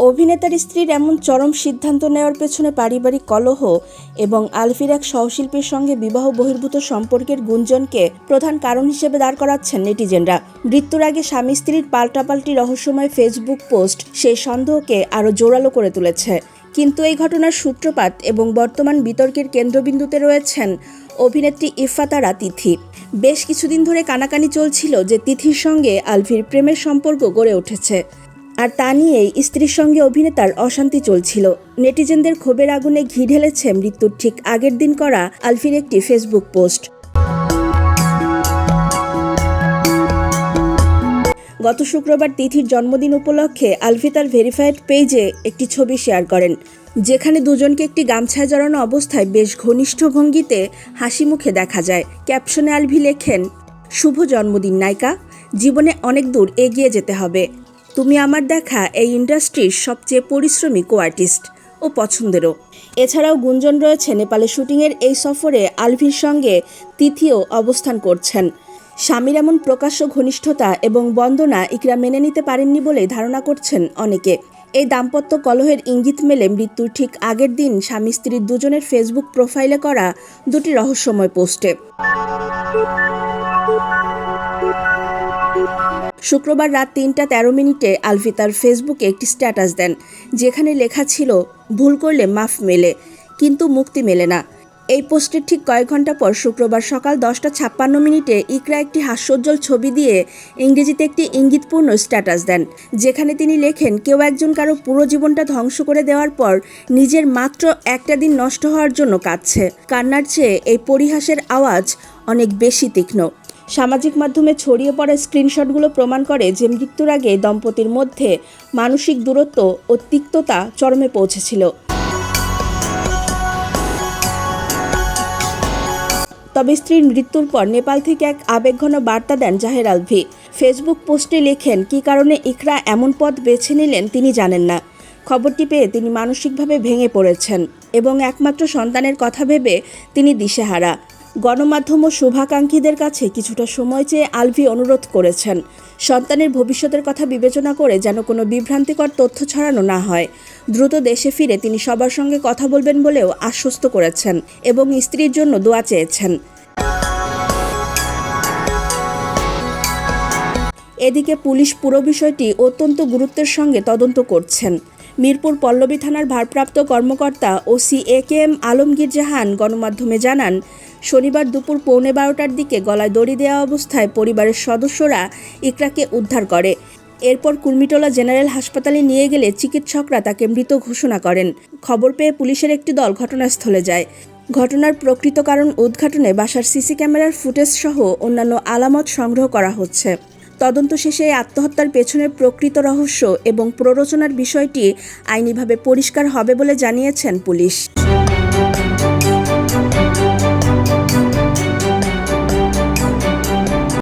অভিনেতার স্ত্রীর এমন চরম সিদ্ধান্ত নেওয়ার পেছনে পারিবারিক কলহ এবং আলফির এক সহশিল্পীর সঙ্গে বিবাহ বহির্ভূত সম্পর্কের গুঞ্জনকে প্রধান কারণ হিসেবে দাঁড় করাচ্ছেন নেটিজেনরা। মৃত্যুর আগে স্বামী স্ত্রীর পাল্টাপাল্টি রহস্যময় ফেসবুক পোস্ট সেই সন্দেহকে আরও জোরালো করে তুলেছে। কিন্তু এই ঘটনার সূত্রপাত এবং বর্তমান বিতর্কের কেন্দ্রবিন্দুতে রয়েছেন অভিনেত্রী ইফফাতারা তিথি। বেশ কিছুদিন ধরে কানাকানি চলছিল যে তিথির সঙ্গে আলফির প্রেমের সম্পর্ক গড়ে উঠেছে, আর তা নিয়েই স্ত্রীর সঙ্গে অভিনেতার অশান্তি চলছিল। নেটিজেনদের ক্ষোভের আগুনে ঘি ঢেলেছে মৃত্যুর ঠিক আগের দিন করা আলফির একটি ফেসবুক পোস্ট। গত শুক্রবার তিথির জন্মদিন উপলক্ষে আলফি তার ভেরিফাইড পেজে একটি ছবি শেয়ার করেন, যেখানে দুজনকে একটি গামছায় জড়ানো অবস্থায় বেশ ঘনিষ্ঠ ভঙ্গিতে হাসি মুখে দেখা যায়। ক্যাপশনে আলফি লেখেন, শুভ জন্মদিন নায়িকা, জীবনে অনেক দূর এগিয়ে যেতে হবে। তুমি আমার দেখা এই ইন্ডাস্ট্রির সবচেয়ে পরিশ্রমী কো-আর্টিস্ট ও পছন্দেরও। এছাড়াও গুঞ্জন রয়েছে নেপালে শুটিংয়ের এই সফরে আলফির সঙ্গে তিথিও অবস্থান করছেন। স্বামীর এমন প্রকাশ্য ঘনিষ্ঠতা এবং বন্দনা ইকরা মেনে নিতে পারেননি বলেই ধারণা করছেন অনেকে। এই দাম্পত্য কলহের ইঙ্গিত মেলে মৃত্যুর ঠিক আগের দিন স্বামী স্ত্রীর দুজনের ফেসবুক প্রোফাইলে করা দুটি রহস্যময় পোস্টে। শুক্রবার রাত 3:13 আলফি তার ফেসবুকে একটি স্ট্যাটাস দেন, যেখানে লেখা ছিল, ভুল করলে মাফ মেলে, কিন্তু মুক্তি মেলে না। এই পোস্টের ঠিক কয়েক ঘন্টা পর শুক্রবার সকাল 10:56 ইকরা একটি হাস্যোজ্জ্বল ছবি দিয়ে ইংরেজিতে একটি ইঙ্গিতপূর্ণ স্ট্যাটাস দেন, যেখানে তিনি লেখেন, কেউ একজন কারো পুরো জীবনটা ধ্বংস করে দেওয়ার পর নিজের মাত্র একটা দিন নষ্ট হওয়ার জন্য কাঁদছে। কান্নার চেয়ে এই পরিহাসের আওয়াজ অনেক বেশি তীক্ষ্ণ। সামাজিক মাধ্যমে ছড়িয়ে পড়া স্ক্রিনশটগুলো প্রমাণ করে যে মৃত্যুর আগে দম্পতির মধ্যে মানসিক দূরত্ব ও তিক্ততা চরমে পৌঁছেছিল। তবে স্ত্রীর মৃত্যুর পর নেপাল থেকে এক আবেগঘন বার্তা দেন জাহের আলভি। ফেসবুক পোস্টে লেখেন, কী কারণে ইকরা এমন পথ বেছে নিলেন তিনি জানেন না। খবরটি পেয়ে তিনি মানসিকভাবে ভেঙে পড়েছেন এবং একমাত্র সন্তানের কথা ভেবে তিনি দিশেহারা। গণমাধ্যম ও শুভাকাঙ্ক্ষীদের কাছে কিছুটা সময় চেয়ে আলভি অনুরোধ করেছেন, সন্তানের ভবিষ্যতের কথা বিবেচনা করে যেন কোনো বিভ্রান্তিকর তথ্য ছড়ানো না হয়। দ্রুত দেশে ফিরে তিনি সবার সঙ্গে কথা বলবেন বলেও আশ্বস্ত করেছেন এবং স্ত্রীর জন্য দোয়া চেয়েছেন। এদিকে পুলিশ পুরো বিষয়টি অত্যন্ত গুরুত্বের সঙ্গে তদন্ত করছেন। মিরপুর পল্লবী থানার ভারপ্রাপ্ত কর্মকর্তা ওসি AKM আলমগীর জাহান গণমাধ্যমে জানান, শনিবার দুপুর 12:15টার দিকে গলায় দড়ি দেওয়া অবস্থায় পরিবারের সদস্যরা ইকরাকে উদ্ধার করে। এরপর কুর্মিটোলা জেনারেল হাসপাতালে নিয়ে গেলে চিকিৎসকরা তাকে মৃত ঘোষণা করেন। খবর পেয়ে পুলিশের একটি দল ঘটনাস্থলে যায়। ঘটনার প্রকৃত কারণ উদ্ঘাটনে বাসার সিসি ক্যামেরার ফুটেজ সহ অন্যান্য আলামত সংগ্রহ করা হচ্ছে। তদন্ত শেষে আত্মহত্যার পেছনের প্রকৃত রহস্য এবং প্ররোচনার বিষয়টি আইনিভাবে পরিষ্কার হবে বলে জানিয়েছেন পুলিশ।